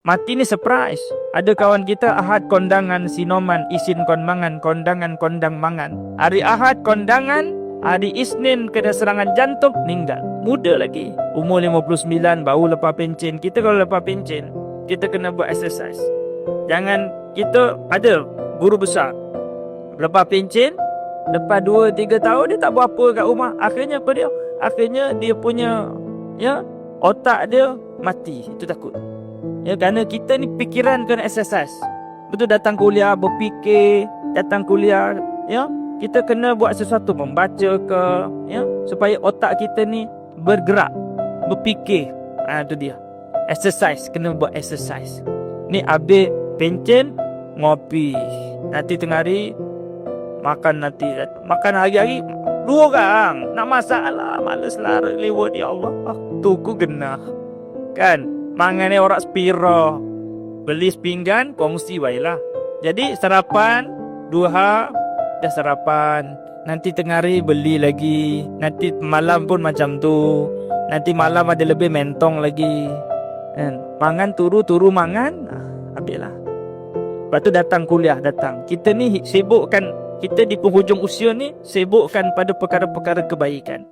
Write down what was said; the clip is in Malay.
Mati ni surprise. Ada kawan kita Ahad kondangan sinoman, isin kon mangan, kondangan kondang mangan. Hari Ahad kondangan, hari Isnin kena serangan jantung, meninggal. Muda lagi. Umur 59, baru lepas pencen. Kita kalau lepas pencen, kita kena buat exercise. Jangan, kita ada guru besar. Lepas pencen, lepas 2-3 tahun dia tak buat apa kat rumah. Akhirnya apa dia? Akhirnya dia punya otak dia mati. Itu takut. Kerana kita ni fikiran kena exercise. Betul, datang kuliah berfikir, datang kuliah kita kena buat sesuatu, membaca ke supaya otak kita ni bergerak, berfikir. Itu dia. Exercise, kena buat exercise. Ni habis pencen, ngopi. Nanti tengah hari makan hari-hari 2 orang. Nak masak lah, malas lah lewat, ya Allah. Tuku genah. Kan? Mangan ni orang sepira. Beli sepinggan, kongsi baiklah. Jadi sarapan, duha, dah sarapan. Nanti tengah hari beli lagi. Nanti malam pun macam tu. Nanti malam ada lebih mentong lagi. Mangan turu mangan. Habislah. Lepas tu datang kuliah, datang. Kita ni sibukkan, kita di penghujung usia ni sibukkan pada perkara-perkara kebaikan.